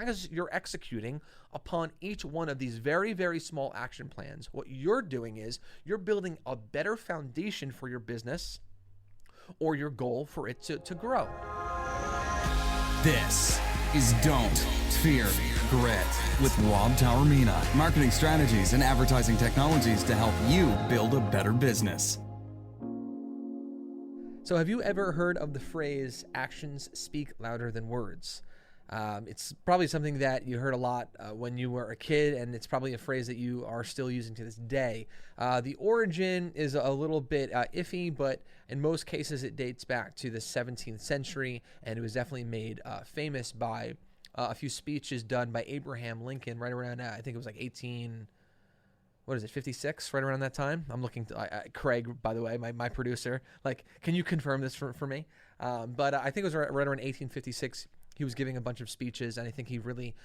as you're executing upon each one of these very, very small action plans, what you're doing is you're building a better foundation for your business or your goal for it to grow. This is Don't Fear Grit with Rob Taormina. Marketing strategies and advertising technologies to help you build a better business. So have you ever heard of the phrase, actions speak louder than words? It's probably something that you heard a lot when you were a kid, and it's probably a phrase that you are still using to this day. The origin is a little bit iffy, but in most cases it dates back to the 17th century, and it was definitely made famous by a few speeches done by Abraham Lincoln right around, I think it was like 56, right around that time. I'm looking to Craig, by the way, my producer. Like, can you confirm this for me? But I think it was right around 1856. He was giving a bunch of speeches, and I think he really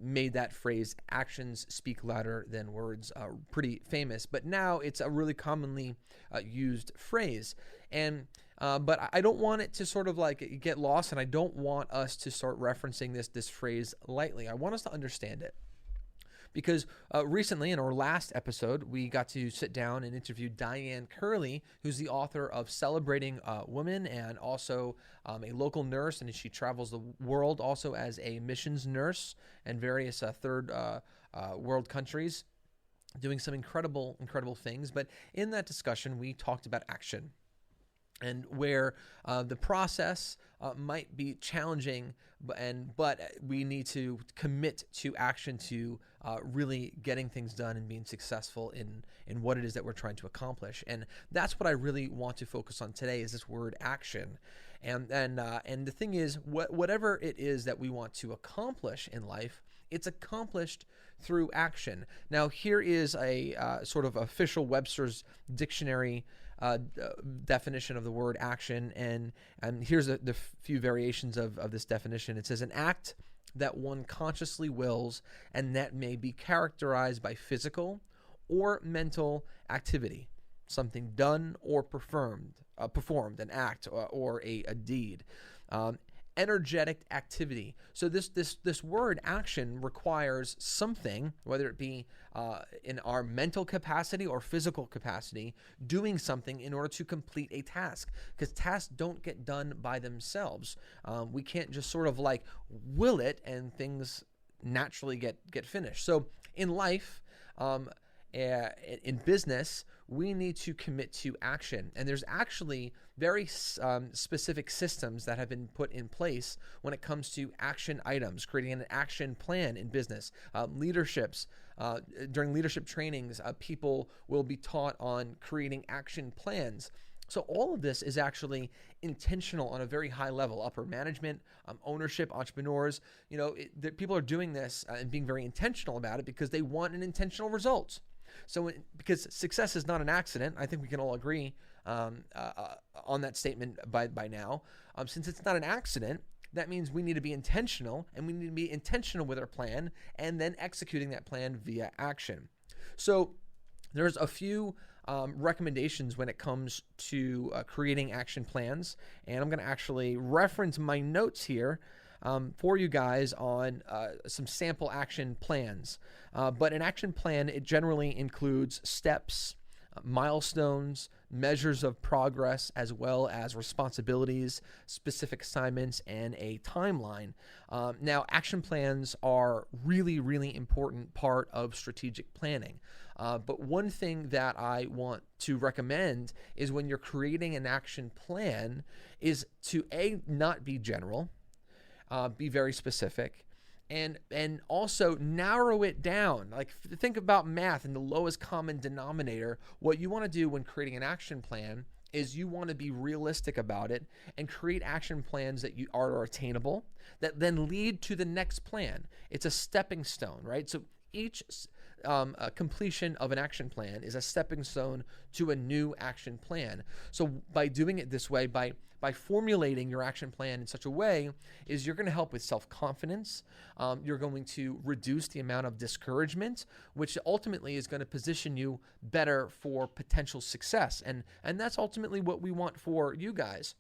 made that phrase, actions speak louder than words, pretty famous. But now it's a really commonly used phrase. And but I don't want it to sort of like get lost, and I don't want us to start referencing this phrase lightly. I want us to understand it. Because recently, in our last episode, we got to sit down and interview Diane Curley, who's the author of Celebrating Women and also a local nurse, and she travels the world also as a missions nurse in various third world countries, doing some incredible things. But in that discussion, we talked about action and where the process might be challenging, but we need to commit to action to really getting things done and being successful in what it is that we're trying to accomplish. And that's what I really want to focus on today, is this word action. And the thing is, whatever it is that we want to accomplish in life, it's accomplished through action. Now, here is a sort of official Webster's dictionary definition of the word action, and here's the few variations of this definition. It says, an act that one consciously wills and that may be characterized by physical or mental activity, something done or performed, an act or a deed. Energetic activity. So this word action requires something, whether it be in our mental capacity or physical capacity, doing something in order to complete a task, because tasks don't get done by themselves. We can't just sort of like will it and things naturally get finished. So in life, in business, we need to commit to action. And there's actually very specific systems that have been put in place when it comes to action items, creating an action plan in business. During leadership trainings, people will be taught on creating action plans. So all of this is actually intentional on a very high level. Upper management, ownership, entrepreneurs, people are doing this and being very intentional about it because they want an intentional result. So because success is not an accident, I think we can all agree on that statement by now. Since it's not an accident, that means we need to be intentional, and we need to be intentional with our plan and then executing that plan via action. So there's a few recommendations when it comes to creating action plans, and I'm going to actually reference my notes here for you guys on some sample action plans. But an action plan, it generally includes steps, milestones, measures of progress, as well as responsibilities, specific assignments, and a timeline. Now, action plans are really, really important part of strategic planning. But one thing that I want to recommend is when you're creating an action plan is to not be general, be very specific, and also narrow it down. Like, think about math and the lowest common denominator. What you want to do when creating an action plan is you want to be realistic about it and create action plans that are attainable, that then lead to the next plan. It's a stepping stone, right? So each completion of an action plan is a stepping stone to a new action plan. So by doing it this way, by formulating your action plan in such a way, is you're going to help with self-confidence. You're going to reduce the amount of discouragement, which ultimately is going to position you better for potential success. And that's ultimately what we want for you guys.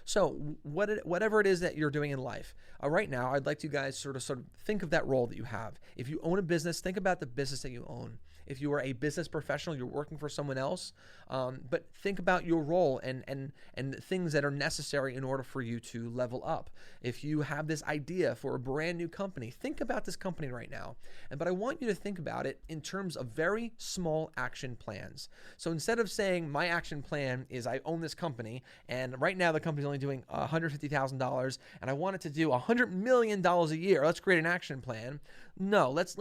So whatever it is that you're doing in life, right now, I'd like you guys sort of think of that role that you have. If you own a business, think about the business that you own. If you are a business professional, you're working for someone else, but think about your role and things that are necessary in order for you to level up. If you have this idea for a brand new company, think about this company right now. But I want you to think about it in terms of very small action plans. So instead of saying my action plan is I own this company, and right now the company's only doing $150,000, and I want it to do $100 million a year. Let's create an action plan. No, let's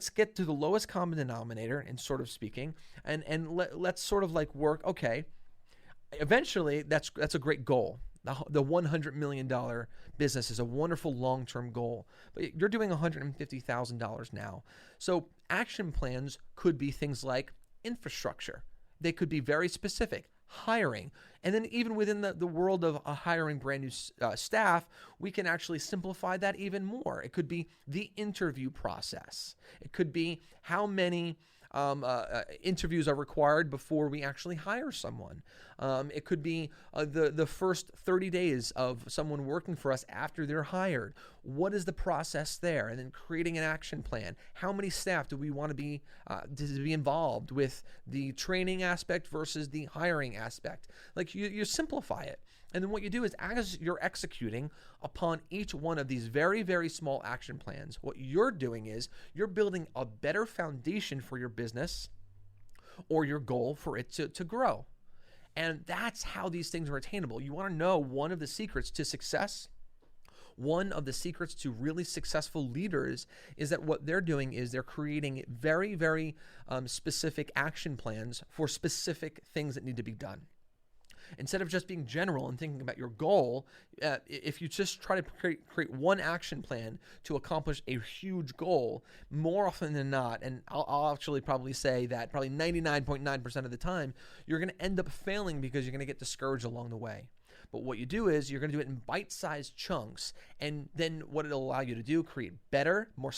get to the lowest common denominator, in sort of speaking, and let's sort of like work. Okay, eventually that's a great goal. The $100 million business is a wonderful long-term goal, but you're doing $150,000 now. So action plans could be things like infrastructure. They could be very specific. Hiring. And then even within the world of hiring brand new staff, we can actually simplify that even more. It could be the interview process. It could be how many interviews are required before we actually hire someone. It could be the first 30 days of someone working for us after they're hired. What is the process there? And then creating an action plan. How many staff do we want to be involved with the training aspect versus the hiring aspect? Like you simplify it. And then what you do is, as you're executing upon each one of these very, very small action plans, what you're doing is you're building a better foundation for your business or your goal for it to grow. And that's how these things are attainable. You want to know one of the secrets to success. One of the secrets to really successful leaders is that what they're doing is they're creating very, very specific action plans for specific things that need to be done. Instead of just being general and thinking about your goal, if you just try to create one action plan to accomplish a huge goal, more often than not, and I'll actually probably say that probably 99.9% of the time, you're going to end up failing because you're going to get discouraged along the way. But what you do is you're going to do it in bite-sized chunks, and then what it'll allow you to do, create better, more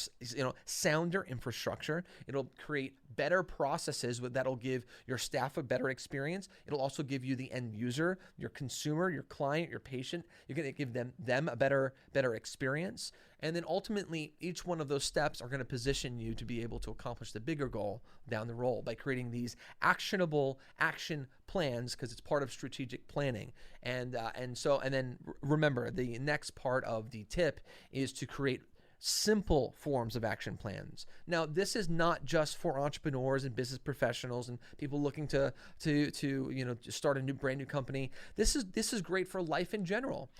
sounder infrastructure. It'll create better processes that'll give your staff a better experience. It'll also give you the end user, your consumer, your client, your patient. You're going to give them a better experience. And then ultimately, each one of those steps are going to position you to be able to accomplish the bigger goal down the road by creating these actionable action plans, because it's part of strategic planning. And then remember, the next part of the tip is to create simple forms of action plans. Now, this is not just for entrepreneurs and business professionals and people looking to start a brand new company. This is great for life in general.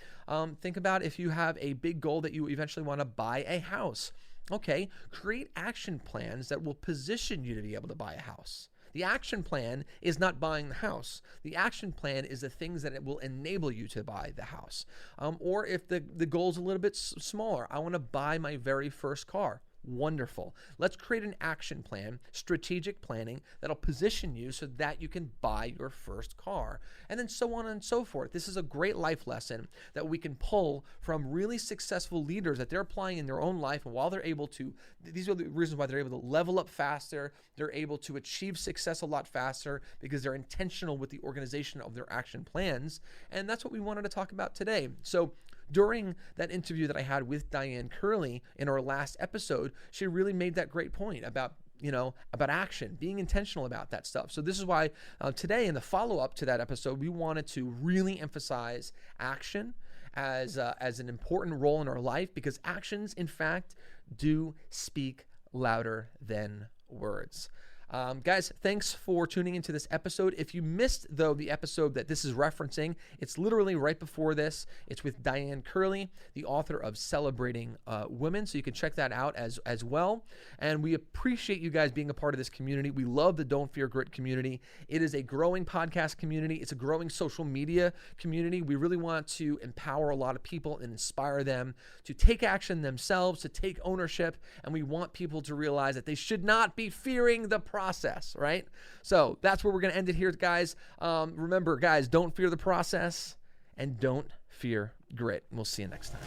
Think about if you have a big goal that you eventually want to buy a house. Okay, create action plans that will position you to be able to buy a house. The action plan is not buying the house. The action plan is the things that it will enable you to buy the house. Or if the goal is a little bit smaller, I want to buy my very first car. Wonderful. Let's create an action plan, strategic planning, that'll position you so that you can buy your first car, and then so on and so forth. This is a great life lesson that we can pull from really successful leaders that they're applying in their own life. And while they're able to, these are the reasons why they're able to level up faster. They're able to achieve success a lot faster because they're intentional with the organization of their action plans. And that's what we wanted to talk about today. So during that interview that I had with Diane Curley in our last episode, she really made that great point about action, being intentional about that stuff. So this is why today, in the follow-up to that episode, we wanted to really emphasize action as an important role in our life, because actions, in fact, do speak louder than words. Guys, thanks for tuning into this episode. If you missed, though, the episode that this is referencing, it's literally right before this. It's with Diane Curley, the author of Celebrating Women. So you can check that out as well. And we appreciate you guys being a part of this community. We love the Don't Fear Grit community. It is a growing podcast community. It's a growing social media community. We really want to empower a lot of people and inspire them to take action themselves, to take ownership. And we want people to realize that they should not be fearing the process, right? So that's where we're going to end it here, guys. Remember, guys, don't fear the process and don't fear grit. We'll see you next time.